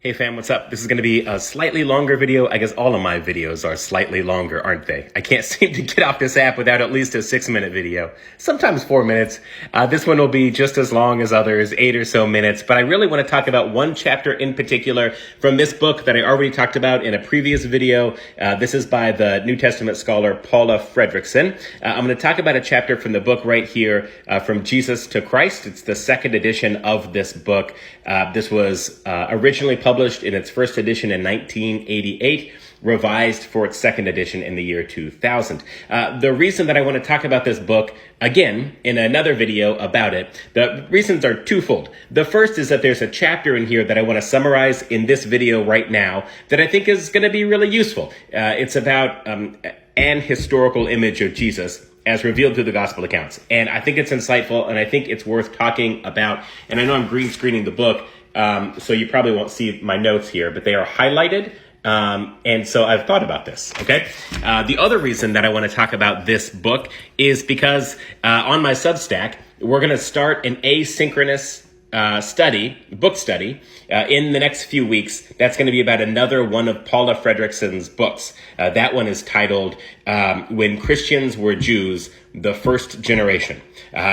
Hey fam, what's up? This is going to be a slightly longer video. I guess all of my videos are slightly longer, aren't they? I can't seem to get off this app without at least a 6-minute video. Sometimes 4 minutes. This one will be just as long as others, 8 or so minutes. But I really want to talk about one chapter in particular from this book that I already talked about in a previous video. This is by the New Testament scholar Paula Fredriksen. I'm going to talk about a chapter from the book right here, From Jesus to Christ. It's the second edition of this book. This was originally published in its first edition in 1988, revised for its second edition in the year 2000. The reason that I want to talk about this book, again, in another video about it, the reasons are twofold. The first is that there's a chapter in here that I want to summarize in this video right now that I think is going to be really useful. It's about an historical image of Jesus as revealed through the gospel accounts. And I think it's insightful, and I think it's worth talking about. And I know I'm green screening the book, so you probably won't see my notes here, but they are highlighted. And so I've thought about this, okay? The other reason that I want to talk about this book is because on my Substack, we're going to start an asynchronous book study, in the next few weeks. That's going to be about another one of Paula Fredriksen's books. That one is titled, When Christians Were Jews, the First Generation.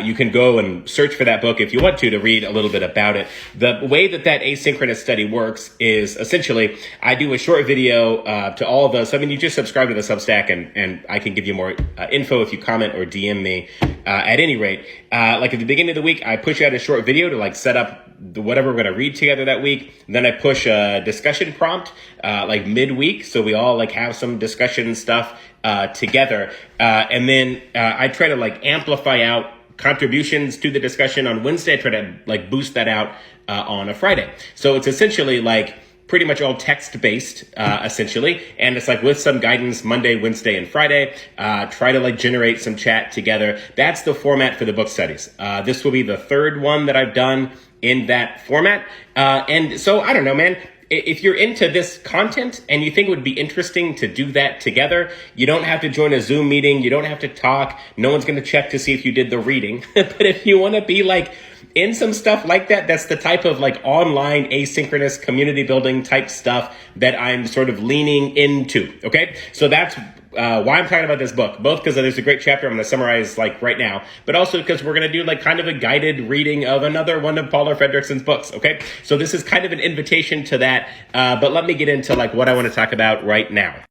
You can go and search for that book if you want to read a little bit about it. The way that asynchronous study works is essentially I do a short video to all of those. So, you just subscribe to the Substack and I can give you more info if you comment or DM me. At any rate, like at the beginning of the week, I push out a short video to set up whatever we're going to read together that week. And then I push a discussion prompt midweek, so we all have some discussion stuff together. And then I try to amplify out contributions to the discussion on Wednesday. I try to boost that out on a Friday. So it's essentially pretty much all text-based, essentially. And it's with some guidance Monday, Wednesday, and Friday. Try to generate some chat together. That's the format for the book studies. This will be the third one that I've done in that format. And so, I don't know, man. If you're into this content and you think it would be interesting to do that together, you don't have to join a Zoom meeting. You don't have to talk. No one's going to check to see if you did the reading. But if you want to be in some stuff like that, that's the type of online asynchronous community building type stuff that I'm sort of leaning into. Okay. So that's why I'm talking about this book, both because there's a great chapter I'm going to summarize right now, but also because we're going to do kind of a guided reading of another one of Paula Fredriksen's books. Okay. So this is kind of an invitation to that. But let me get into what I want to talk about right now.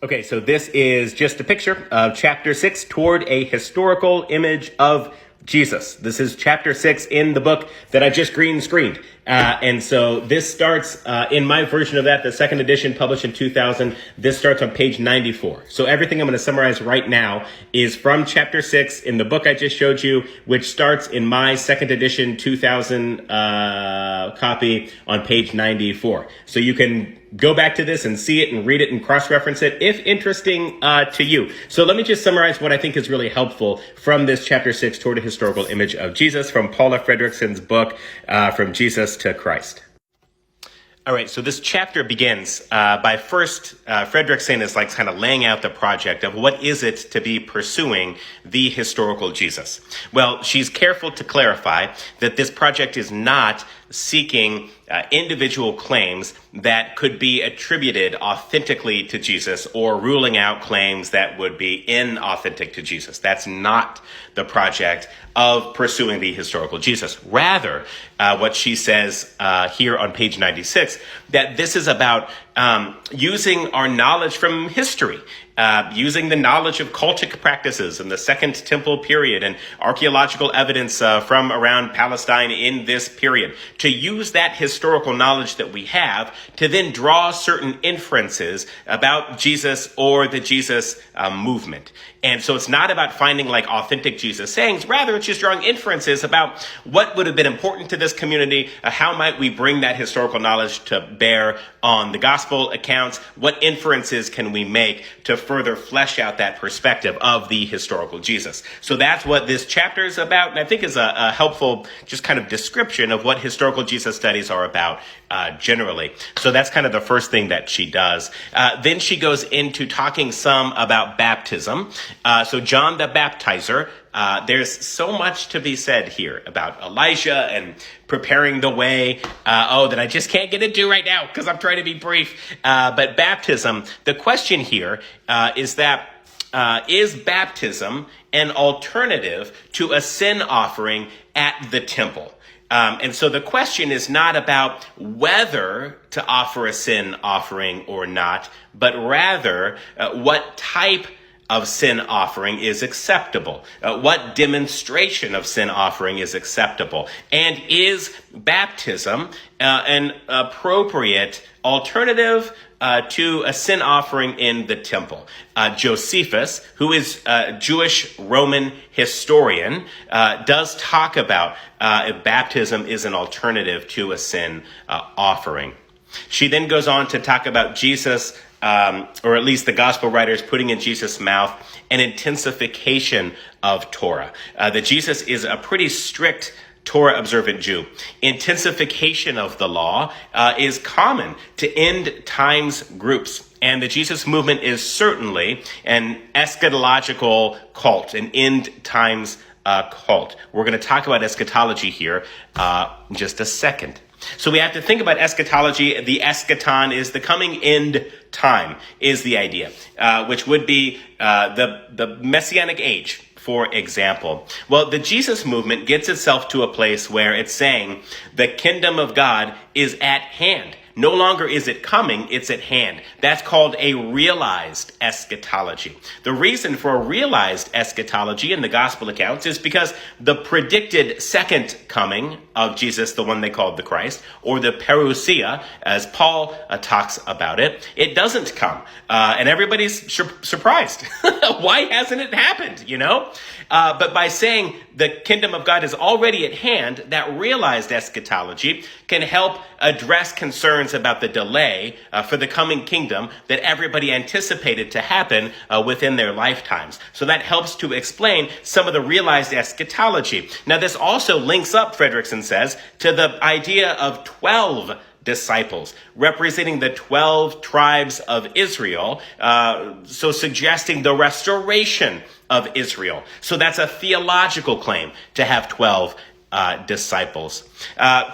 Okay. So this is just a picture of chapter 6, Toward a Historical Image of Jesus. This is chapter 6 in the book that I just green screened. And so this starts in my version of that, the second edition published in 2000. This starts on page 94. So everything I'm going to summarize right now is from chapter 6 in the book I just showed you, which starts in my second edition 2000 copy on page 94. So you can go back to this and see it and read it and cross-reference it if interesting to you. So let me just summarize what I think is really helpful from this chapter 6, Toward a Historical Image of Jesus, from Paula Fredriksen's book, From Jesus to Christ. All right, so this chapter begins by first, Fredriksen is kind of laying out the project of what is it to be pursuing the historical Jesus. Well, she's careful to clarify that this project is not seeking individual claims that could be attributed authentically to Jesus or ruling out claims that would be inauthentic to Jesus. That's not the project of pursuing the historical Jesus. Rather, what she says here on page 96, that this is about using our knowledge from history, using the knowledge of cultic practices in the Second Temple period and archaeological evidence from around Palestine in this period, to use that historical knowledge that we have to then draw certain inferences about Jesus or the Jesus movement. And so it's not about finding authentic Jesus sayings. Rather, it's just drawing inferences about what would have been important to this community. How might we bring that historical knowledge to bear on the gospel accounts? What inferences can we make to further flesh out that perspective of the historical Jesus? So that's what this chapter is about. And I think is a helpful just kind of description of what historical Jesus studies are about generally. So that's kind of the first thing that she does. Then she goes into talking some about baptism. So John the Baptizer There's so much to be said here about Elijah and preparing the way, that I just can't get into right now because I'm trying to be brief. But baptism, the question here is baptism an alternative to a sin offering at the temple? And so the question is not about whether to offer a sin offering or not, but rather what type of sin offering is acceptable. What demonstration of sin offering is acceptable? And is baptism an appropriate alternative to a sin offering in the temple? Josephus, who is a Jewish Roman historian, does talk about if baptism is an alternative to a sin offering. She then goes on to talk about Jesus, or at least the gospel writers putting in Jesus' mouth an intensification of Torah. That Jesus is a pretty strict Torah observant Jew. Intensification of the law is common to end times groups. And the Jesus movement is certainly an eschatological cult, an end times cult. We're going to talk about eschatology here in just a second. So we have to think about eschatology. The eschaton is the coming end time, is the idea, which would be the messianic age, for example. Well, the Jesus movement gets itself to a place where it's saying the kingdom of God is at hand. No longer is it coming, it's at hand. That's called a realized eschatology. The reason for a realized eschatology in the gospel accounts is because the predicted second coming of Jesus, the one they called the Christ, or the parousia, as Paul talks about it, it doesn't come. And everybody's surprised. Why hasn't it happened, But by saying the kingdom of God is already at hand, that realized eschatology can help address concerns about the delay for the coming kingdom that everybody anticipated to happen within their lifetimes. So that helps to explain some of the realized eschatology. Now, this also links up, Fredriksen says, to the idea of 12 disciples, representing the 12 tribes of Israel, so suggesting the restoration of Israel. So that's a theological claim to have 12 disciples.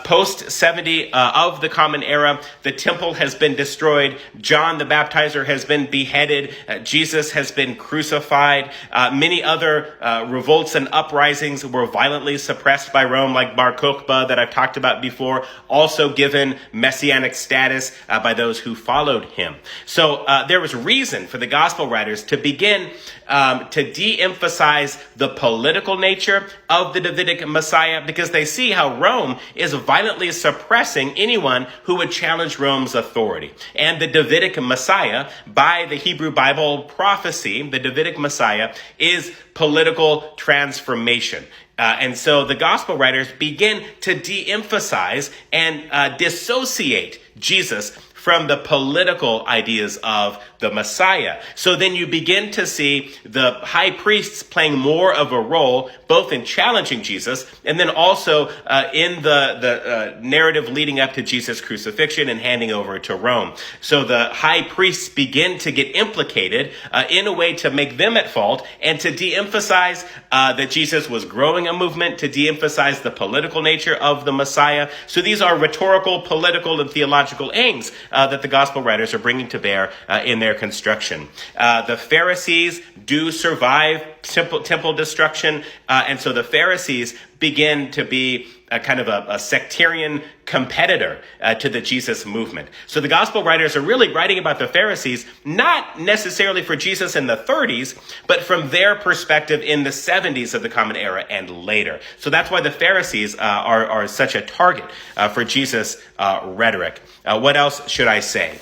Post 70 of the Common Era, the temple has been destroyed. John the Baptizer has been beheaded. Jesus has been crucified. Many other revolts and uprisings were violently suppressed by Rome, like Bar Kokhba that I've talked about before, also given messianic status by those who followed him. So there was reason for the gospel writers to begin to de-emphasize the political nature of the Davidic Messiah, because they see how Rome is violently suppressing anyone who would challenge Rome's authority. And the Davidic Messiah, by the Hebrew Bible prophecy, the Davidic Messiah is political transformation. And so the gospel writers begin to de-emphasize and dissociate Jesus from the political ideas of the Messiah. So then you begin to see the high priests playing more of a role, both in challenging Jesus and then also in the narrative leading up to Jesus' crucifixion and handing over to Rome. So the high priests begin to get implicated in a way to make them at fault and to de-emphasize that Jesus was growing a movement, to de-emphasize the political nature of the Messiah. So these are rhetorical, political, and theological aims that the gospel writers are bringing to bear in their construction. The Pharisees do survive temple destruction, and so the Pharisees begin to be a kind of a sectarian competitor to the Jesus movement. So the gospel writers are really writing about the Pharisees, not necessarily for Jesus in the 30s, but from their perspective in the 70s of the Common Era and later. So that's why the Pharisees are such a target for Jesus rhetoric. What else should I say?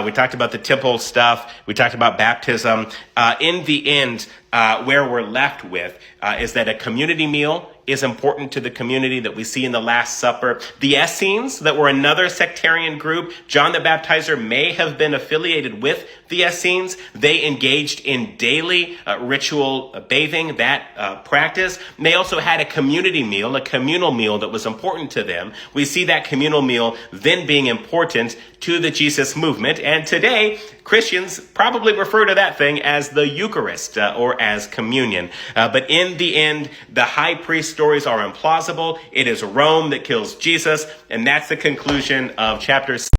We talked about the temple stuff. We talked about baptism. In the end, where we're left with is that a community meal is important to the community that we see in the Last Supper. The Essenes, that were another sectarian group, John the Baptizer may have been affiliated with the Essenes. They engaged in daily ritual bathing, that practice. They also had a community meal, a communal meal that was important to them. We see that communal meal then being important to the Jesus movement. And today, Christians probably refer to that thing as the Eucharist or as communion. But in the end, the high priest stories are implausible. It is Rome that kills Jesus. And that's the conclusion of chapter 6.